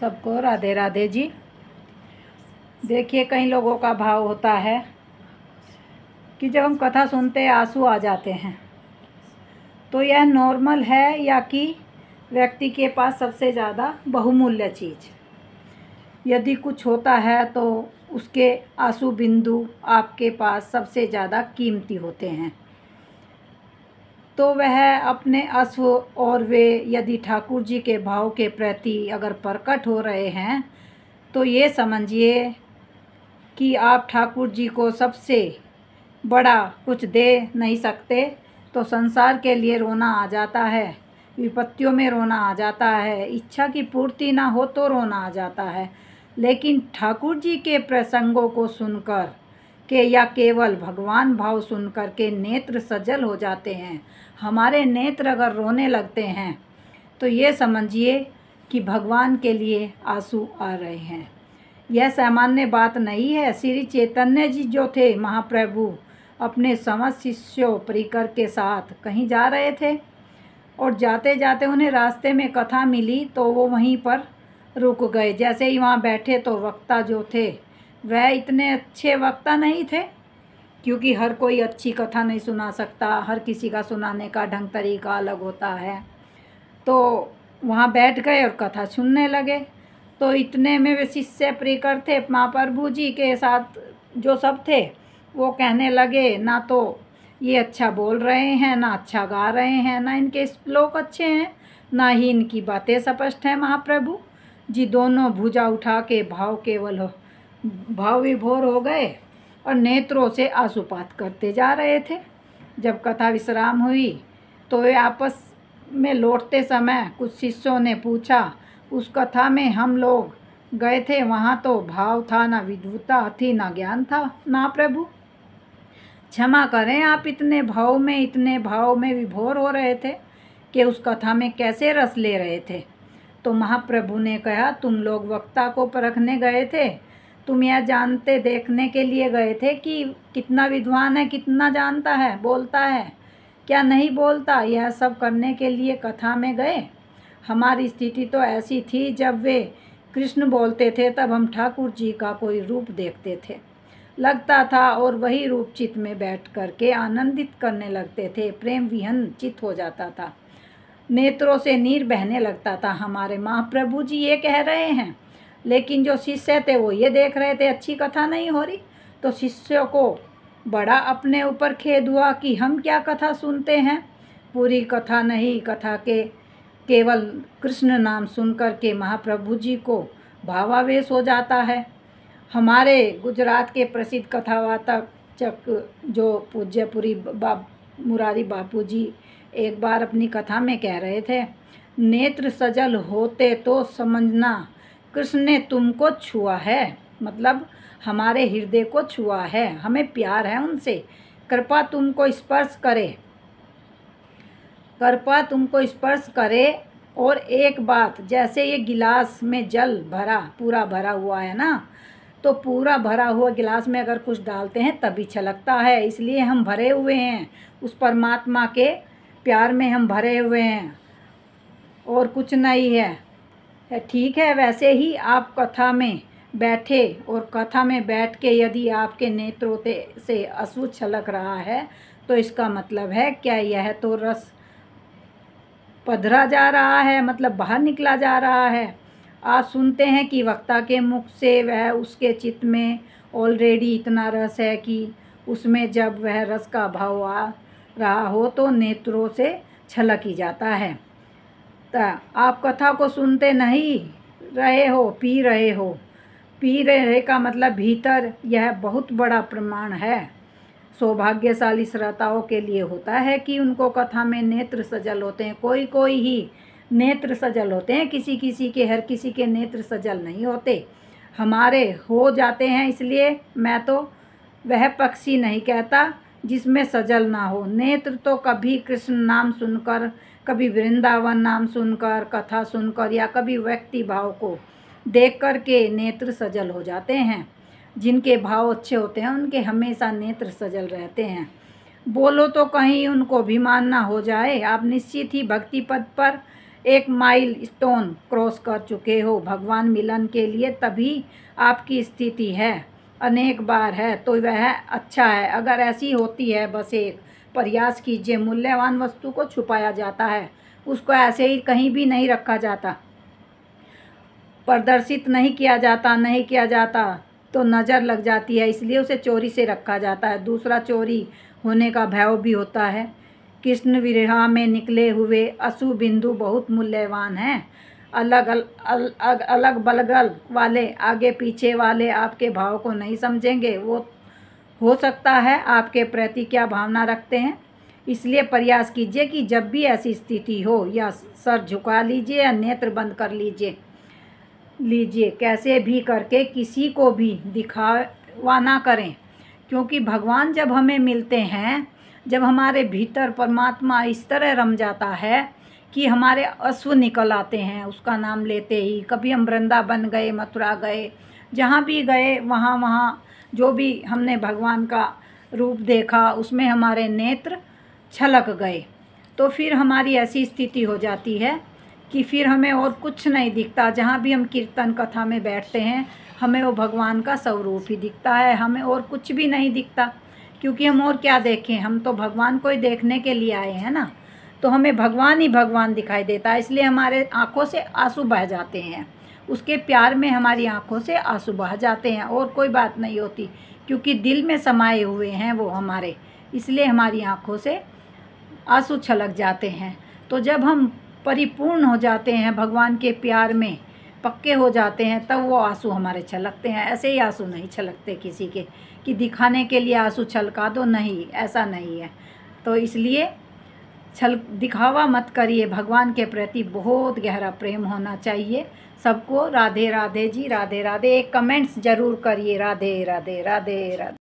सबको राधे राधे जी। देखिए, कई लोगों का भाव होता है कि जब हम कथा सुनते आंसू आ जाते हैं, तो यह नॉर्मल है या कि व्यक्ति के पास सबसे ज़्यादा बहुमूल्य चीज़ यदि कुछ होता है तो उसके आंसू बिंदु आपके पास सबसे ज़्यादा कीमती होते हैं। तो वह अपने अश्व और वे यदि ठाकुर जी के भाव के प्रति अगर प्रकट हो रहे हैं तो ये समझिए कि आप ठाकुर जी को सबसे बड़ा कुछ दे नहीं सकते। तो संसार के लिए रोना आ जाता है, विपत्तियों में रोना आ जाता है, इच्छा की पूर्ति ना हो तो रोना आ जाता है, लेकिन ठाकुर जी के प्रसंगों को सुनकर के या केवल भगवान भाव सुनकर के नेत्र सजल हो जाते हैं। हमारे नेत्र अगर रोने लगते हैं तो ये समझिए कि भगवान के लिए आंसू आ रहे हैं। यह सामान्य बात नहीं है। श्री चैतन्य जी जो थे महाप्रभु अपने समस्त शिष्यों परिकर के साथ कहीं जा रहे थे और जाते जाते उन्हें रास्ते में कथा मिली तो वो वहीं पर रुक गए। जैसे ही वहाँ बैठे तो वक्ता जो थे वह इतने अच्छे वक्ता नहीं थे, क्योंकि हर कोई अच्छी कथा नहीं सुना सकता, हर किसी का सुनाने का ढंग तरीका अलग होता है। तो वहाँ बैठ गए और कथा सुनने लगे। तो इतने में वे शिष्य परिकर थे महाप्रभु जी के साथ जो सब थे, वो कहने लगे ना तो ये अच्छा बोल रहे हैं, ना अच्छा गा रहे हैं, ना इनके श्लोक अच्छे हैं, ना ही इनकी बातें स्पष्ट हैं। महाप्रभु जी दोनों भुजा उठा के भाव विभोर हो गए और नेत्रों से आंसुपात करते जा रहे थे। जब कथा विश्राम हुई तो वे आपस में लौटते समय कुछ शिष्यों ने पूछा, उस कथा में हम लोग गए थे, वहाँ तो भाव था, ना विद्वता थी, ना ज्ञान था। महाप्रभु क्षमा करें, आप इतने भाव में विभोर हो रहे थे कि उस कथा में कैसे रस ले रहे थे। तो महाप्रभु ने कहा, तुम लोग वक्ता को परखने गए थे, तुम यह जानते देखने के लिए गए थे कि कितना विद्वान है, कितना जानता है, बोलता है क्या नहीं बोलता, यह सब करने के लिए कथा में गए। हमारी स्थिति तो ऐसी थी, जब वे कृष्ण बोलते थे तब हम ठाकुर जी का कोई रूप देखते थे, लगता था, और वही रूप चित्त में बैठ करके आनंदित करने लगते थे। प्रेम विहन चित्त हो जाता था, नेत्रों से नीर बहने लगता था। हमारे महाप्रभु जी ये कह रहे हैं, लेकिन जो शिष्य थे वो ये देख रहे थे अच्छी कथा नहीं हो रही। तो शिष्यों को बड़ा अपने ऊपर खेद हुआ कि हम क्या कथा सुनते हैं, पूरी कथा नहीं, कथा के केवल कृष्ण नाम सुनकर के महाप्रभु जी को भावावेश हो जाता है। हमारे गुजरात के प्रसिद्ध कथावाचक जो पूज्यपुरी मुरारी बापू जी एक बार अपनी कथा में कह रहे थे, नेत्र सजल होते तो समझना कृष्ण ने तुमको छुआ है, मतलब हमारे हृदय को छुआ है, हमें प्यार है उनसे, कृपा तुमको स्पर्श करे। और एक बात, जैसे ये गिलास में जल पूरा भरा हुआ है ना, तो पूरा भरा हुआ गिलास में अगर कुछ डालते हैं तभी छलकता है। इसलिए हम भरे हुए हैं, उस परमात्मा के प्यार में हम भरे हुए हैं और कुछ नहीं है। ठीक है, वैसे ही आप कथा में बैठे और कथा में बैठ के यदि आपके नेत्रों से अश्रु छलक रहा है तो इसका मतलब है क्या यह तो रस पधरा जा रहा है, मतलब बाहर निकला जा रहा है। आप सुनते हैं कि वक्ता के मुख से वह उसके चित्त में ऑलरेडी इतना रस है कि उसमें जब वह रस का भाव आ रहा हो तो नेत्रों से छलक ही जाता है। तो आप कथा को सुनते नहीं रहे हो, पी रहे का मतलब भीतर यह बहुत बड़ा प्रमाण है। सौभाग्यशाली श्रोताओं के लिए होता है कि उनको कथा में नेत्र सजल होते हैं, कोई ही नेत्र सजल होते हैं, किसी किसी के, हर किसी के नेत्र सजल नहीं होते, हमारे हो जाते हैं। इसलिए मैं तो वह पक्षी नहीं कहता जिसमें सजल ना हो नेत्र। तो कभी कृष्ण नाम सुनकर, कभी वृंदावन नाम सुनकर, कथा सुनकर, या कभी व्यक्ति भाव को देख कर के नेत्र सजल हो जाते हैं। जिनके भाव अच्छे होते हैं उनके हमेशा नेत्र सजल रहते हैं। बोलो तो कहीं उनको अभिमान ना हो जाए। आप निश्चित ही भक्ति पद पर एक माइल स्टोन क्रॉस कर चुके हो भगवान मिलन के लिए, तभी आपकी स्थिति है अनेक बार है तो वह अच्छा है। अगर ऐसी होती है बस एक प्रयास कीजिए। मूल्यवान वस्तु को छुपाया जाता है, उसको ऐसे ही कहीं भी नहीं रखा जाता, प्रदर्शित नहीं किया जाता तो नज़र लग जाती है, इसलिए उसे चोरी से रखा जाता है। दूसरा, चोरी होने का भय भी होता है। कृष्ण विरह में निकले हुए अशु बिंदु बहुत मूल्यवान हैं। अलग बलगल वाले, आगे पीछे वाले आपके भाव को नहीं समझेंगे। वो हो सकता है आपके प्रति क्या भावना रखते हैं। इसलिए प्रयास कीजिए कि जब भी ऐसी स्थिति हो या सर झुका लीजिए या नेत्र बंद कर लीजिए कैसे भी करके किसी को भी दिखावा ना करें, क्योंकि भगवान जब हमें मिलते हैं, जब हमारे भीतर परमात्मा इस तरह रम जाता है कि हमारे अश्रु निकल आते हैं उसका नाम लेते ही। कभी हम वृंदावन गए, मथुरा गए, जहाँ भी गए वहाँ जो भी हमने भगवान का रूप देखा उसमें हमारे नेत्र छलक गए, तो फिर हमारी ऐसी स्थिति हो जाती है कि फिर हमें और कुछ नहीं दिखता। जहाँ भी हम कीर्तन कथा में बैठते हैं हमें वो भगवान का स्वरूप ही दिखता है, हमें और कुछ भी नहीं दिखता, क्योंकि हम और क्या देखें, हम तो भगवान को ही देखने के लिए आए हैं ना, तो हमें भगवान ही भगवान दिखाई देता है। इसलिए हमारे आँखों से आंसू बह जाते हैं, उसके प्यार में हमारी आँखों से आंसू बह जाते हैं, और कोई बात नहीं होती, क्योंकि दिल में समाये हुए हैं वो हमारे, इसलिए हमारी आँखों से आंसू छलक जाते हैं। तो जब हम परिपूर्ण हो जाते हैं भगवान के प्यार में, पक्के हो जाते हैं, तब वो आंसू हमारे छलकते हैं। ऐसे ही आंसू नहीं छलकते किसी के कि दिखाने के लिए आंसू छलका दो, नहीं, ऐसा नहीं है। तो इसलिए दिखावा मत करिए, भगवान के प्रति बहुत गहरा प्रेम होना चाहिए सबको। राधे राधे जी, राधे राधे। एक कमेंट्स ज़रूर करिए, राधे राधे राधे राधे।